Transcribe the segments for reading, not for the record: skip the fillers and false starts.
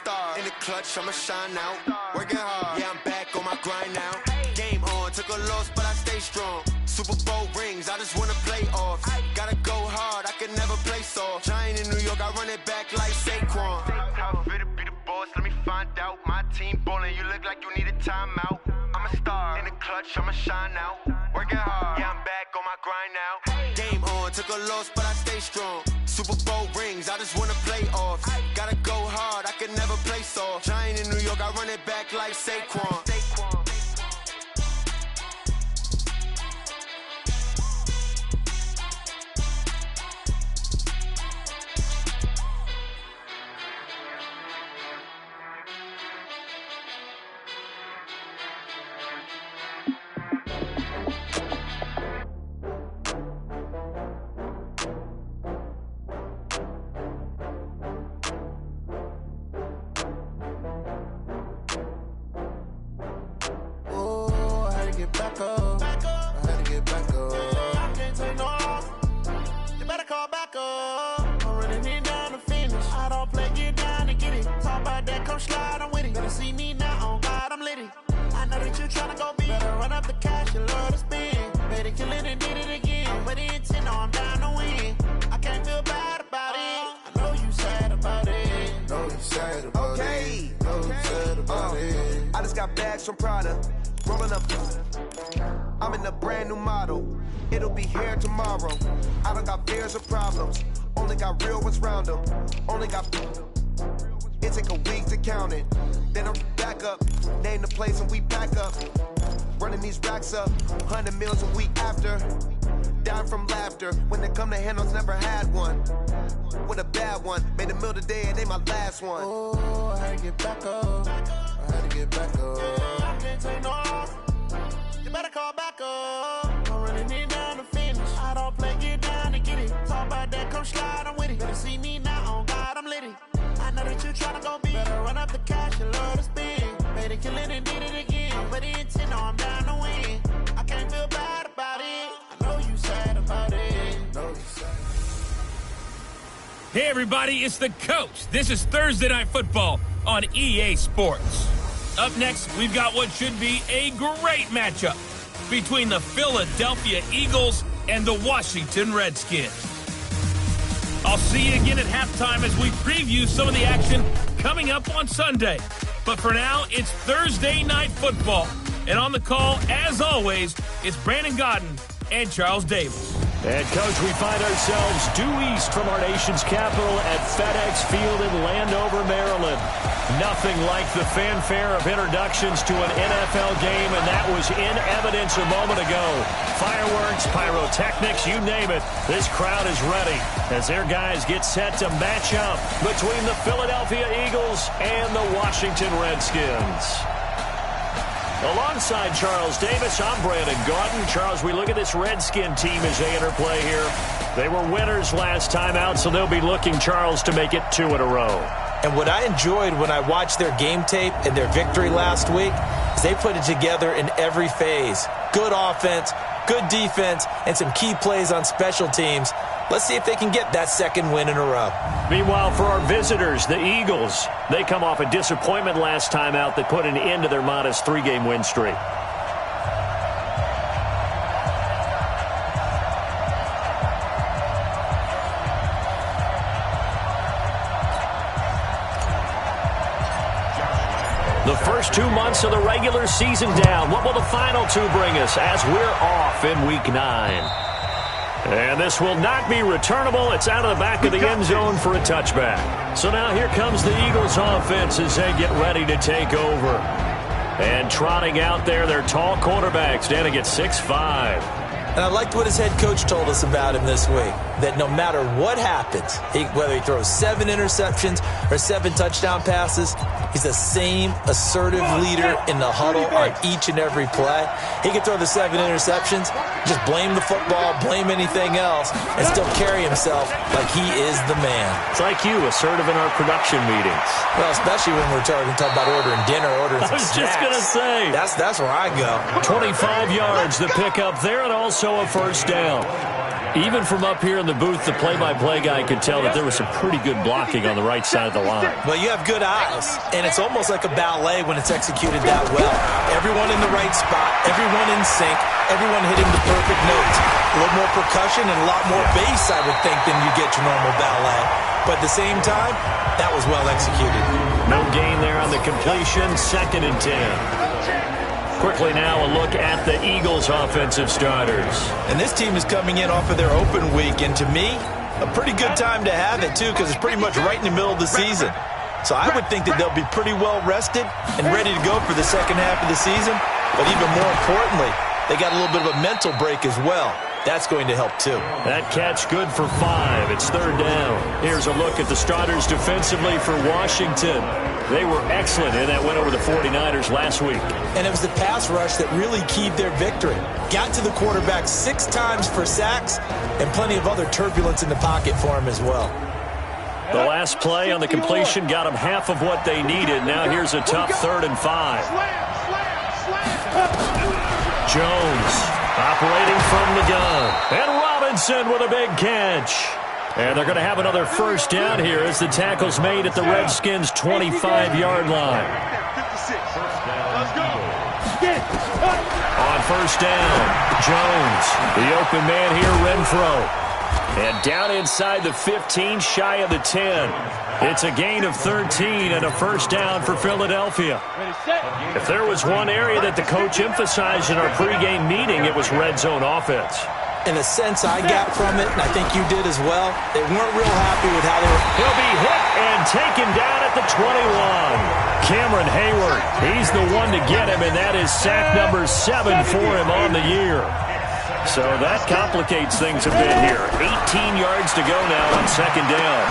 star. In the clutch, I'ma shine out. Working hard, yeah, I'm back on my grind now. Game on, took a loss, but I stay strong. Super Bowl rings, I just wanna play off. Gotta go hard, I can never play soft. Giant in New York, I run it back like Saquon. How fit to be the boss, let me find out. My team ballin', you look like you need a timeout. I'm a star, in the clutch, I'ma shine out. Working hard, yeah, I'm back on my grind now. Game on, took a loss, but I stay strong. Super Bowl rings, I just wanna play off. Gotta go hard, I can never play soft. Giant in New York, I run it back like Saquon. Back up. I had to get back up. I can't take no loss. You better call back up. I'm running it down to finish. I don't play, get down to get it. Talk about that, come slide, I'm with it. Better see me now, on God, I'm litty. I know that you tryna go big. Better run up the cash, you love to spend. Better kill it and did it again. But the intent, no, I'm down to win. I can't feel bad about it. I know you sad about it. Know you sad about it. Know you sad about it. I just got bags from Prada. Rolling up, I'm in a brand new model. It'll be here tomorrow. I don't got fears or problems. Only got real ones round them. Only got. It take a week to count it. Then I'm back up. Name the place and we pack up. Running these racks up. 100 meals a week after. Down from laughter. When they come to handles, never had one. With a bad one. Made a meal today and they my last one. Oh, I had to get back up. I had to get back up. I can't take no loss. You better call back up. I'm running it down to finish. I don't play, get down to get it. Talk about that, come slide, I'm with it. Better see me now, on God, I'm litty. I know that you tryna go big. Better run up the cash, you love to spend. Better kill it and did it again. But the intent, no, I'm down to win. I can't feel bad about it. I know you sad about it. Know you sad. Hey, everybody, it's the coach. This is Thursday Night Football on EA Sports. Up next, we've got what should be a great matchup between the Philadelphia Eagles and the Washington Redskins. I'll see you again at halftime as we preview some of the action coming up on Sunday. But for now, it's Thursday Night Football. And on the call, as always, it's Brandon Godden and Charles Davis. And, Coach, we find ourselves due east from our nation's capital at FedEx Field in Landover, Maryland. Nothing like the fanfare of introductions to an NFL game, and that was in evidence a moment ago. Fireworks, pyrotechnics, you name it. This crowd is ready as their guys get set to match up between the Philadelphia Eagles and the Washington Redskins. Alongside Charles Davis, I'm Brandon Gaudin. Charles, we look at this Redskin team as they enter play here. They were winners last time out, so they'll be looking, Charles, to make it 2 in a row. And what I enjoyed when I watched their game tape and their victory last week is they put it together in every phase. Good offense, good defense, and some key plays on special teams. Let's see if they can get that second win in a row. Meanwhile, for our visitors, the Eagles, they come off a disappointment last time out that put an end to their modest 3-game win streak. The first 2 months of the regular season down. What will the final 2 bring us as we're off in Week 9? And this will not be returnable. It's out of the back of the end zone for a touchback. So now here comes the Eagles offense as they get ready to take over. And trotting out there, their tall quarterback standing at 6'5". And I liked what his head coach told us about him this week, that no matter what happens, whether he throws 7 interceptions or 7 touchdown passes, he's the same assertive leader in the huddle on each and every play. He can throw the 7 interceptions, just blame the football, blame anything else, and still carry himself like he is the man. It's like you, assertive in our production meetings. Well, especially when we're talking about ordering dinner, ordering some snacks. I was just going to say. That's where I go. 25 yards to pick up there, and also a first down. Even from up here in the booth, the play-by-play guy could tell that there was some pretty good blocking on the right side of the line. Well, you have good eyes, and it's almost like a ballet when it's executed that well. Everyone in the right spot, everyone in sync, everyone hitting the perfect notes. A little more percussion and a lot more bass, I would think, than you get your normal ballet. But at the same time, that was well executed. No gain there on the completion, 2nd and 10. Quickly now, a look at the Eagles' offensive starters. And this team is coming in off of their open week, and to me, a pretty good time to have it, too, because it's pretty much right in the middle of the season. So I would think that they'll be pretty well rested and ready to go for the second half of the season. But even more importantly, they got a little bit of a mental break as well. That's going to help, too. That catch good for 5. It's 3rd down. Here's a look at the starters defensively for Washington. They were excellent in that win over the 49ers last week. And it was the pass rush that really keyed their victory. Got to the quarterback 6 times for sacks and plenty of other turbulence in the pocket for him as well. The last play on the completion got them half of what they needed. Now here's a tough 3rd and 5. Jones operating from the gun. And Robinson with a big catch. And they're going to have another 1st down here as the tackle's made at the Redskins' 25-yard line. On 1st down, Jones, the open man here, Renfro. And down inside the 15, shy of the 10. It's a gain of 13 and a 1st down for Philadelphia. If there was one area that the coach emphasized in our pregame meeting, it was red zone offense. In a sense, I got from it, and I think you did as well, they weren't real happy with how they were. He'll be hit and taken down at the 21. Cameron Hayward, he's the one to get him, and that is sack number 7 for him on the year. So that complicates things a bit here. 18 yards to go now on 2nd down.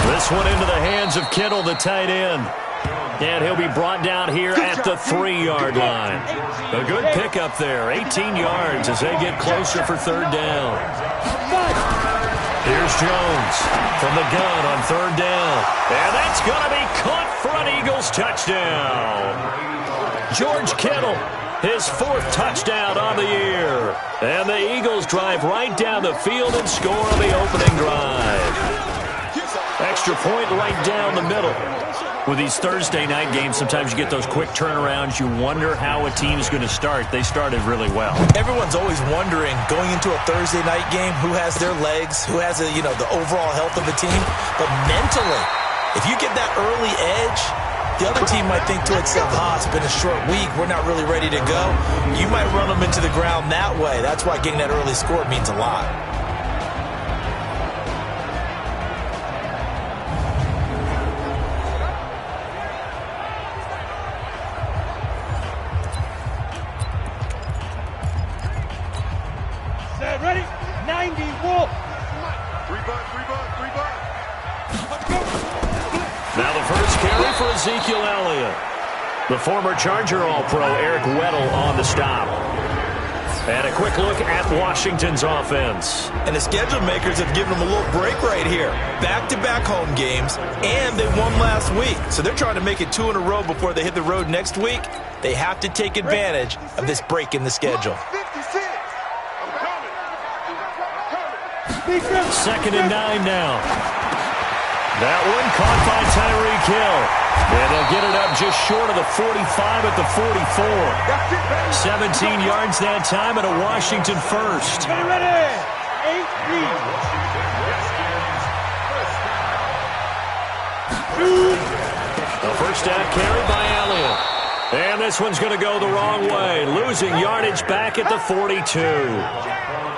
This one into the hands of Kittle, the tight end. And he'll be brought down here at the 3-yard line. A good pickup there. 18 yards as they get closer for 3rd down. Here's Jones from the gun on 3rd down. And that's going to be caught for an Eagles touchdown. George Kittle, his 4th touchdown on the year. And the Eagles drive right down the field and score on the opening drive. Extra point right down the middle. With these Thursday night games, sometimes you get those quick turnarounds. You wonder how a team's going to start. They started really well. Everyone's always wondering, going into a Thursday night game, who has their legs, who has the overall health of the team. But mentally, if you get that early edge, the other team might think to itself, it's been a short week, we're not really ready to go. You might run them into the ground that way. That's why getting that early score means a lot. Ready? 90, Wolf. 3 butt. Let's go. Now the first carry for Ezekiel Elliott. The former Charger All-Pro Eric Weddle on the stop. And a quick look at Washington's offense. And the schedule makers have given them a little break right here. Back-to-back home games, and they won last week. So they're trying to make it 2 in a row before they hit the road next week. They have to take advantage of this break in the schedule. 2nd and 9 now. That one caught by Tyreek Hill. And they'll get it up just short of the 45 at the 44. 17 yards that time and a Washington 1st. Ready. 8, The 1st down carry by Elliott. And this one's going to go the wrong way. Losing yardage back at the 42.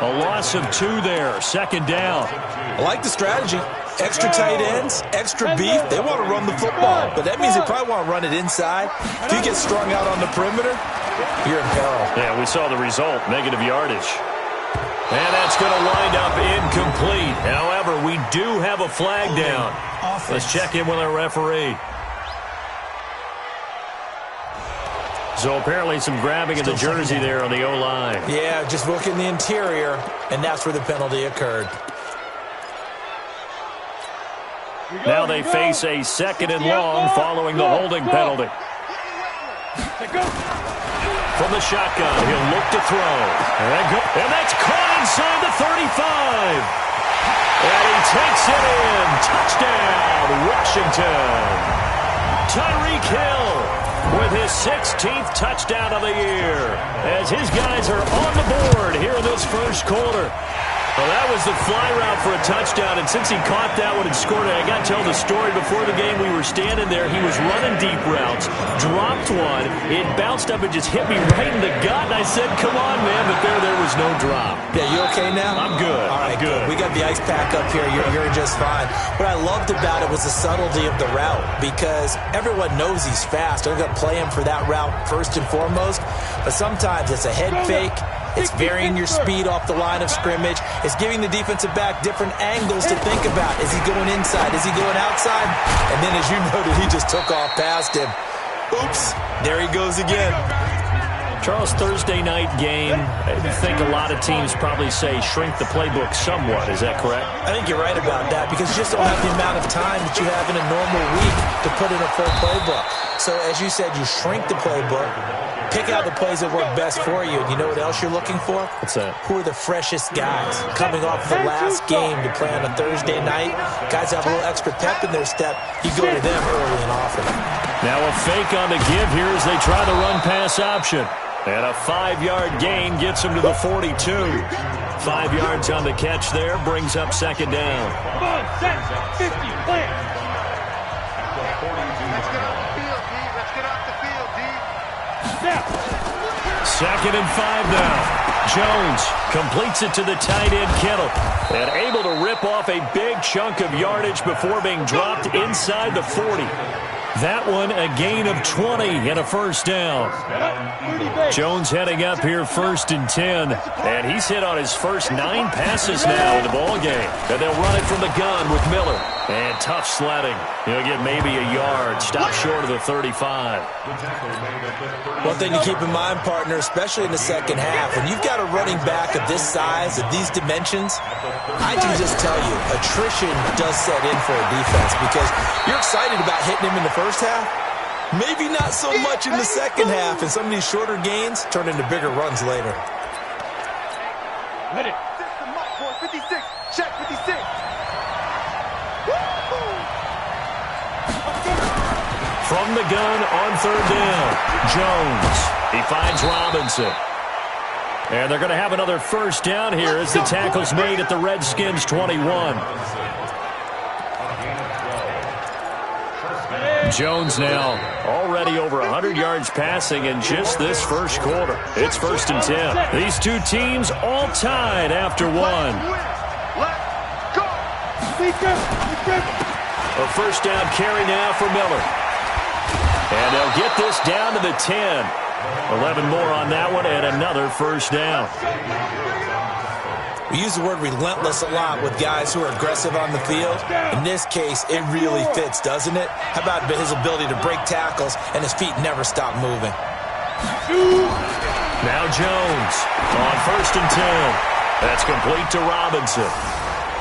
A loss of 2 there. 2nd down. I like the strategy. Extra tight ends, extra beef. They want to run the football, but that means they probably want to run it inside. If you get strung out on the perimeter, you're in peril. Yeah, we saw the result, negative yardage. And that's going to wind up incomplete. However, we do have a flag down. Let's check in with our referee. So apparently some grabbing of the jersey there on the O-line. Yeah, just look in the interior, and that's where the penalty occurred. Now they face a 2nd and long following the holding penalty. From the shotgun, he'll look to throw. And go And that's caught inside the 35. And he takes it in. Touchdown, Washington. Tyreek Hill with his 16th touchdown of the year as his guys are on the board here in this first quarter. Well, that was the fly route for a touchdown, and since he caught that one and scored it, I got to tell the story. Before the game, we were standing there. He was running deep routes, dropped one. It bounced up and just hit me right in the gut, and I said, come on, man, but there was no drop. Yeah, you okay now? I'm good. All right, I'm good. We got the ice pack up here. You're just fine. What I loved about it was the subtlety of the route, because everyone knows he's fast. They're going to play him for that route first and foremost, but sometimes it's a head fake. It's varying your speed off the line of scrimmage. It's giving the defensive back different angles to think about. Is he going inside? Is he going outside? And then, as you noted, he just took off past him. Oops, there he goes again. Charles, Thursday night game, I think a lot of teams probably say shrink the playbook somewhat. Is that correct? I think you're right about that, because you just don't have the amount of time that you have in a normal week to put in a full playbook. So, as you said, you shrink the playbook. Pick out the plays that work best for you. And you know what else you're looking for? What's that? Who are the freshest guys coming off the last game to play on a Thursday night? Guys have a little extra pep in their step. You go to them early and often. Now a fake on the give here as they try the run-pass option. And a 5-yard gain gets him to the 42. 5 yards on the catch there, brings up second down. Come on, set, 50, plant. Let's get off the field, D. Let's get off the field, D. Second and 5 now. Jones completes it to the tight end, Kittle, and able to rip off a big chunk of yardage before being dropped inside the 40. That one a gain of 20 and a first down. Jones heading up here first and 10, and he's hit on his first 9 passes now in the ball game. And they'll run it from the gun with Miller. And tough sledding. He'll get maybe a yard. Stop short of the 35. One thing to keep in mind, partner, especially in the second half, when you've got a running back of this size, of these dimensions, I can just tell you, attrition does set in for a defense, because you're excited about hitting him in the first half. Maybe not so much in the second half, and some of these shorter gains turn into bigger runs later. Let it. 56, check 56. From the gun on third down, Jones. He finds Robinson. And they're going to have another first down here as the tackle's made at the Redskins' 21. Jones now already over 100 yards passing in just this first quarter. It's first and 10. These two teams all tied after one. A first down carry now for Miller. And they'll get this down to the 10. 11 more on that one and another first down. We use the word relentless a lot with guys who are aggressive on the field. In this case, it really fits, doesn't it? How about his ability to break tackles and his feet never stop moving? Now Jones on first and 10. That's complete to Robinson.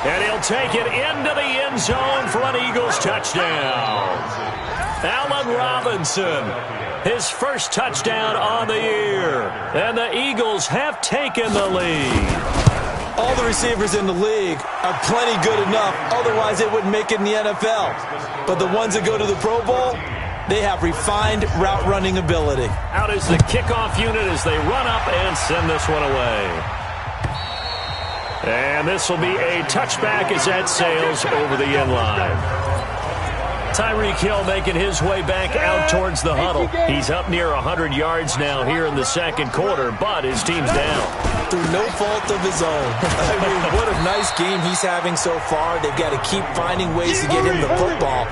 And he'll take it into the end zone for an Eagles touchdown. Allen Robinson, his first touchdown on the year. And the Eagles have taken the lead. All the receivers in the league are plenty good enough, otherwise they wouldn't make it in the NFL. But the ones that go to the Pro Bowl, they have refined route running ability. Out is the kickoff unit as they run up and send this one away. And this will be a touchback as that sails over the end line. Tyreek Hill making his way back out towards the huddle. He's up near 100 yards now here in the second quarter, but his team's down. Through no fault of his own. I mean, what a nice game he's having so far. They've got to keep finding ways to get him the football.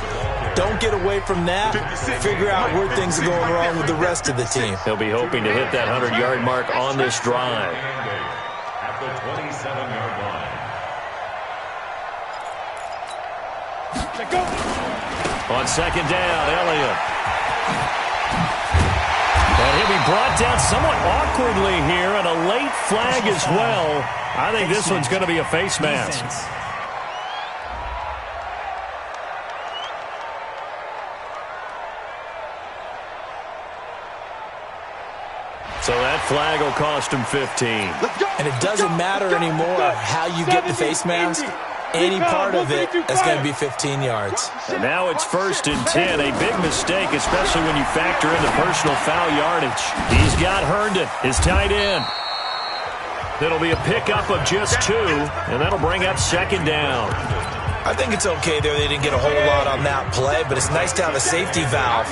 Don't get away from that. Figure out where things are going wrong with the rest of the team. He'll be hoping to hit that 100-yard mark on this drive. At the 27-yard line. Go. On second down, Elliott. And he'll be brought down somewhat awkwardly here, and a late flag as well. I think this one's going to be a face mask. So that flag will cost him 15. And it doesn't matter anymore how you get the face mask. Any part of it is going to be 15 yards. And now it's 1st and 10. A big mistake, especially when you factor in the personal foul yardage. He's got Herndon, his tight end. It'll be a pickup of just 2, and that'll bring up 2nd down. I think it's okay there. They didn't get a whole lot on that play, but it's nice to have a safety valve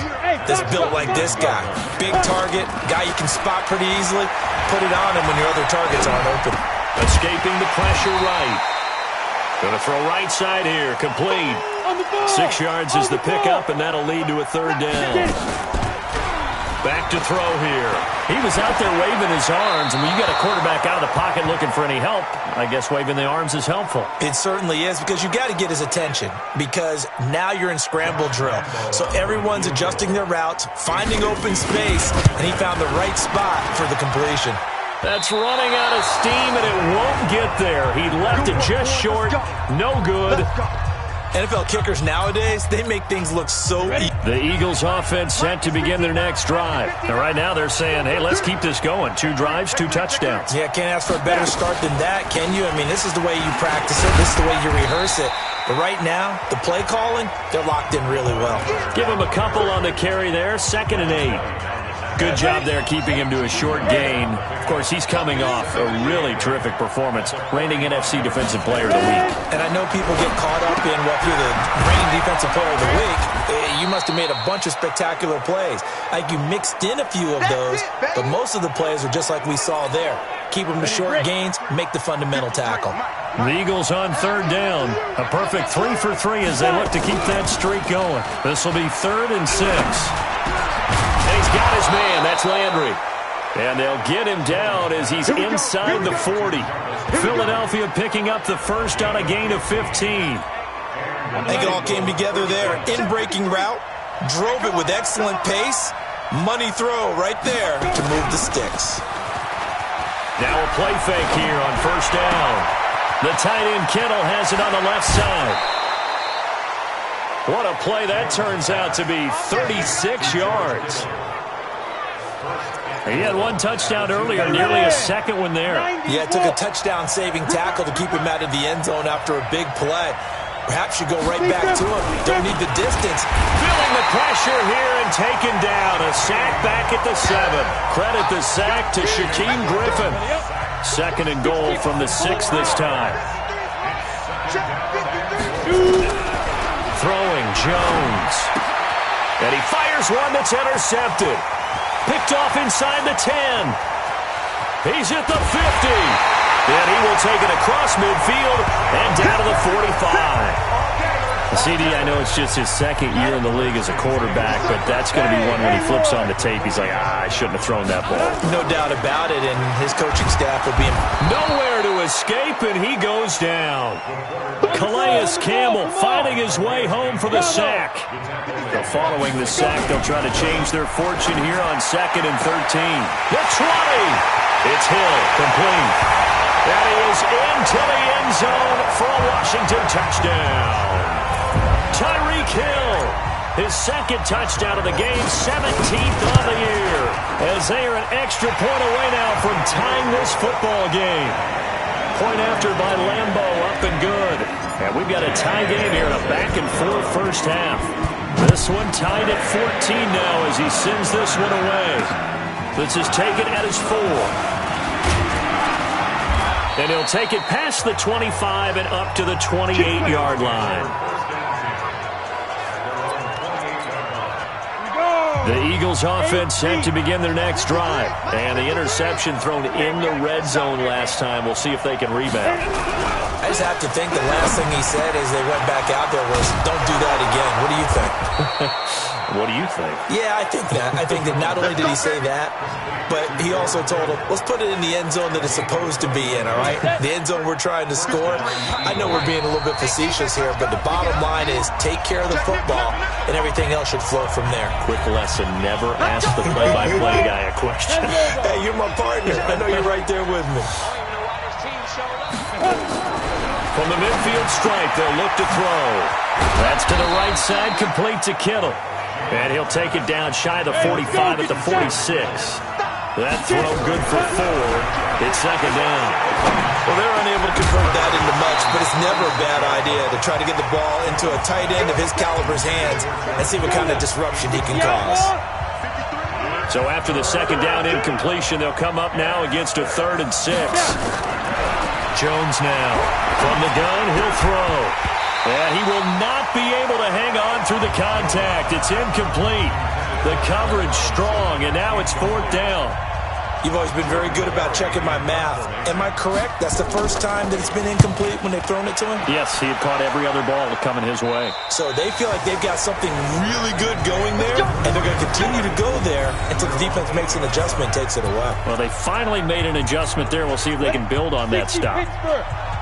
that's built like this guy. Big target, guy you can spot pretty easily. Put it on him when your other targets aren't open. Escaping the pressure right. Going to throw right side here, complete. 6 yards is the pickup, and that'll lead to a 3rd down. Back to throw here. He was out there waving his arms, and when you got a quarterback out of the pocket looking for any help, I guess waving the arms is helpful. It certainly is, because you got to get his attention, because now you're in scramble drill. So everyone's adjusting their routes, finding open space, and he found the right spot for the completion. That's running out of steam, and it won't get there. He left it just short. No good. NFL kickers nowadays, they make things look so easy. The Eagles offense set to begin their next drive. And right now they're saying, hey, let's keep this going. 2 drives, 2 touchdowns. Yeah, can't ask for a better start than that, can you? I mean, this is the way you practice it. This is the way you rehearse it. But right now, the play calling, they're locked in really well. Give him a couple on the carry there. 2nd and 8. Good job there keeping him to a short gain. Of course, he's coming off a really terrific performance, reigning NFC Defensive Player of the Week. And I know people get caught up in, well, if you're the reigning Defensive Player of the Week, you must have made a bunch of spectacular plays. Like you mixed in a few of those, but most of the plays are just like we saw there. Keep them to short gains, make the fundamental tackle. The Eagles on 3rd down. A perfect 3 for 3 as they look to keep that streak going. This will be 3rd and 6. And he's got his man. That's Landry. And they'll get him down as he's inside the 40. Philadelphia picking up the first on a gain of 15. I think it all came together there. In-breaking route, drove it with excellent pace. Money throw right there to move the sticks. Now a play fake here on 1st down. The tight end Kittle has it on the left side. What a play that turns out to be. 36 yards. He had 1 touchdown earlier, nearly a 2nd one there. Yeah, it took a touchdown-saving tackle to keep him out of the end zone after a big play. Perhaps you go right back to him. Don't need the distance. Feeling the pressure here and taken down. A sack back at the 7. Credit the sack to Shaquem Griffin. 2nd and goal from the 6 this time. Throwing Jones. And he fires one that's intercepted. Picked off inside the 10. He's at the 50. And he will take it across midfield and down to the 45. CD, I know it's just his 2nd year in the league as a quarterback, but that's going to be one when he flips on the tape. He's like, I shouldn't have thrown that ball. No doubt about it, and his coaching staff will be nowhere to escape, and he goes down. Calais Campbell finding his way home for the sack. Following the sack, they'll try to change their fortune here on 2nd and 13. The 20. It's Hill, complete. And he is into the end zone for a Washington touchdown. Tyreek Hill, his 2nd touchdown of the game, 17th on the year. As they are an extra point away now from tying this football game. Point after by Lambeau, up and good. And we've got a tie game here in a back-and-forth first half. This one tied at 14 now as he sends this one away. This is taken at his 4. And he'll take it past the 25 and up to the 28-yard line. The Eagles offense set to begin their next drive. And the interception thrown in the red zone last time. We'll see if they can rebound. I just have to think the last thing he said as they went back out there was, don't do that again. What do you think? What do you think? Yeah, I think that. I think that not only did he say that, but he also told him, let's put it in the end zone that it's supposed to be in, all right? The end zone we're trying to score. I know we're being a little bit facetious here, but the bottom line is take care of the football, and everything else should flow from there. Quick lesson, never ask the play-by-play guy a question. Hey, you're my partner. I know you're right there with me. From the midfield stripe, they'll look to throw. That's to the right side, complete to Kittle. And he'll take it down shy of the 45 at the 46. That throw good for 4. It's second down. Well, they're unable to convert that into much, but it's never a bad idea to try to get the ball into a tight end of his caliber's hands and see what kind of disruption he can cause. So after the second down incompletion, they'll come up now against a 3rd and 6. Jones now. From the gun, he'll throw. And he will not be able to hang on through the contact. It's incomplete. The coverage strong, and now it's 4th down. You've always been very good about checking my math. Am I correct? That's the first time that it's been incomplete when they've thrown it to him? Yes, he had caught every other ball coming his way. So they feel like they've got something really good going there, and they're going to continue to go there until the defense makes an adjustment and takes it away. Well, they finally made an adjustment there. We'll see if they can build on that stop.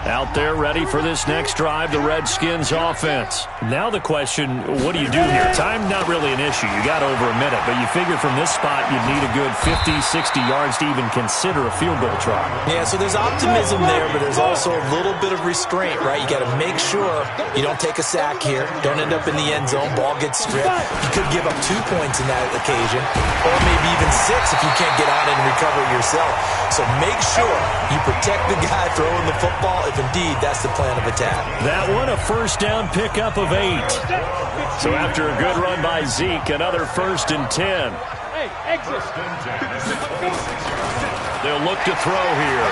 Out there ready for this next drive, the Redskins offense. Now the question, what do you do here? Time not really an issue. You got over a minute, but you figure from this spot you'd need a good 50, 60 yards to even consider a field goal try. Yeah, so there's optimism there, but there's also a little bit of restraint, right? You got to make sure you don't take a sack here. Don't end up in the end zone. Ball gets stripped. You could give up 2 points in that occasion, or maybe even 6 if you can't get on it and recover yourself. So make sure you protect the guy throwing the football if indeed that's the plan of attack. That one a first down pickup of 8. So after a good run by Zeke, another 1st and 10. Hey, exit. They'll look to throw here.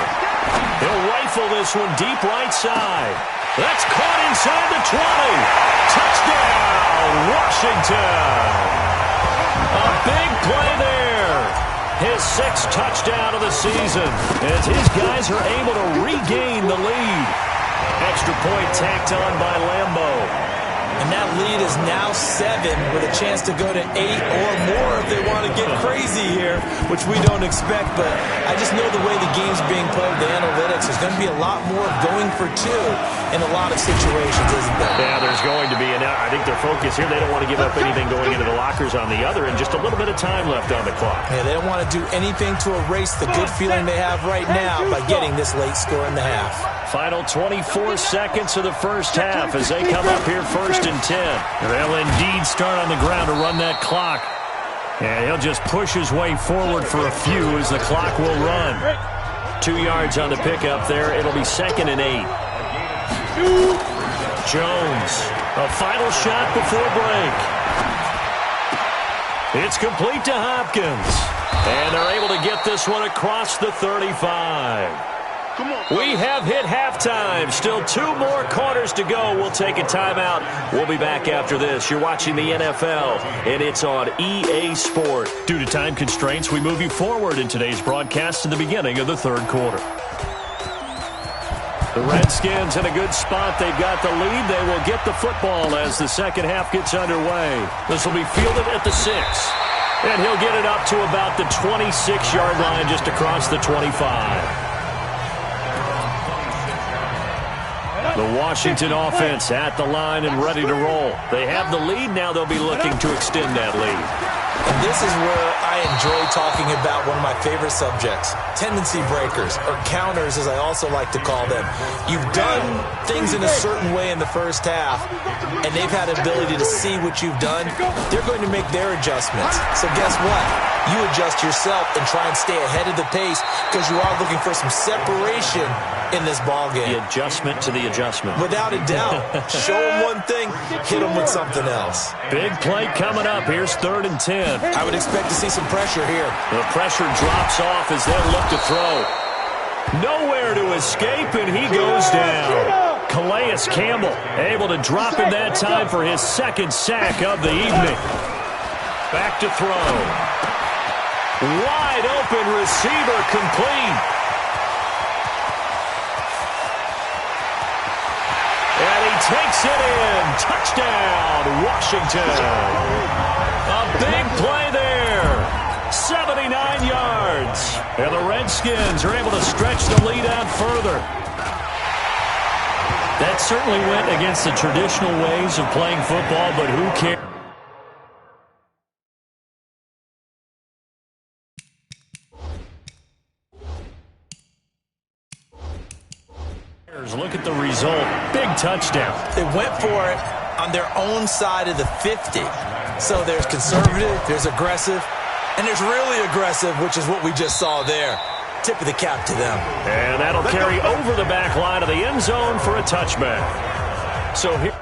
He'll rifle this one deep right side. That's caught inside the 20. Touchdown, Washington. A big play there. His 6th touchdown of the season as his guys are able to regain the lead. Extra point tacked on by Lambeau. And that lead is now 7 with a chance to go to 8 or more if they want to get crazy here, which we don't expect. But I just know the way the game's being played, the analytics, there's going to be a lot more going for 2 in a lot of situations, isn't there? Yeah, there's going to be. And I think their focus here, they don't want to give up anything going into the lockers on the other, and just a little bit of time left on the clock. Yeah, they don't want to do anything to erase the good feeling they have right now by getting this late score in the half. Final 24 seconds of the first half as they come up here 1st and 10. They'll indeed start on the ground to run that clock. And he'll just push his way forward for a few as the clock will run. 2 yards on the pickup there. It'll be 2nd and 8. Jones, a final shot before break. It's complete to Hopkins. And they're able to get this one across the 35. We have hit halftime. Still 2 more quarters to go. We'll take a timeout. We'll be back after this. You're watching the NFL, and it's on EA Sport. Due to time constraints, we move you forward in today's broadcast to the beginning of the 3rd quarter. The Redskins in a good spot. They've got the lead. They will get the football as the second half gets underway. This will be fielded at the 6. And he'll get it up to about the 26-yard line just across the 25. The Washington offense at the line and ready to roll. They have the lead. Now they'll be looking to extend that lead. And this is where I enjoy talking about one of my favorite subjects, tendency breakers, or counters as I also like to call them. You've done things in a certain way in the first half, and they've had the ability to see what you've done. They're going to make their adjustments. So guess what? You adjust yourself and try and stay ahead of the pace because you are looking for some separation in this ballgame. The adjustment to the adjustment. Without a doubt. Show them one thing, hit them with something else. Big play coming up. Here's 3rd and 10. I would expect to see some pressure here. The pressure drops off as they look to throw. Nowhere to escape, and he goes down. Calais Campbell able to drop in that time for his 2nd sack of the evening. Back to throw. Wide open receiver complete. And he takes it in. Touchdown, Washington. A big play there. 79 yards. And the Redskins are able to stretch the lead out further. That certainly went against the traditional ways of playing football, but who cares? Look at the result. Big touchdown. They went for it on their own side of the 50. So there's conservative, there's aggressive, And there's really aggressive, which is what we just saw there. Tip of the cap to them. And that'll carry over the back line of the end zone for a touchback. So here...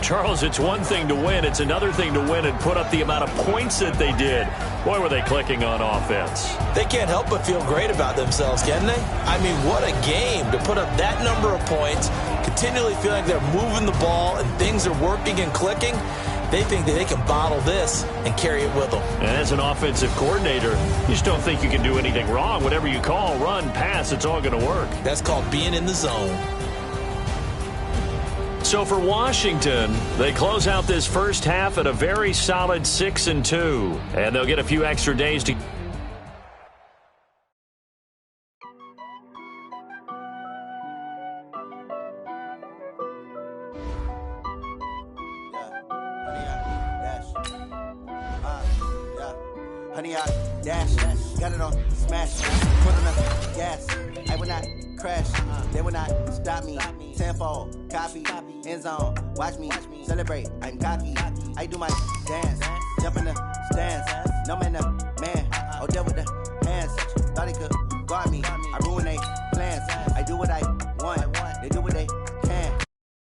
Charles, it's one thing to win. It's another thing to win and put up the amount of points that they did. Boy, were they clicking on offense. They can't help but feel great about themselves, can they? I mean, what a game to put up that number of points, continually feeling like they're moving the ball and things are working and clicking. They think that they can bottle this and carry it with them. And as an offensive coordinator, you just don't think you can do anything wrong. Whatever you call, run, pass, it's all going to work. That's called being in the zone. So for Washington, they close out this first half at a very solid 6-2. And they'll get a few extra days to... Honey, I dash, got it on smash, put on the gas, I will not crash, they will not stop me, tenfold, copy, end zone, watch me, celebrate, I'm cocky, I do my dance, jump in the stands, no man, oh, deal with the hands, thought he could guard me, I ruin they plans, I do what I want, they do what they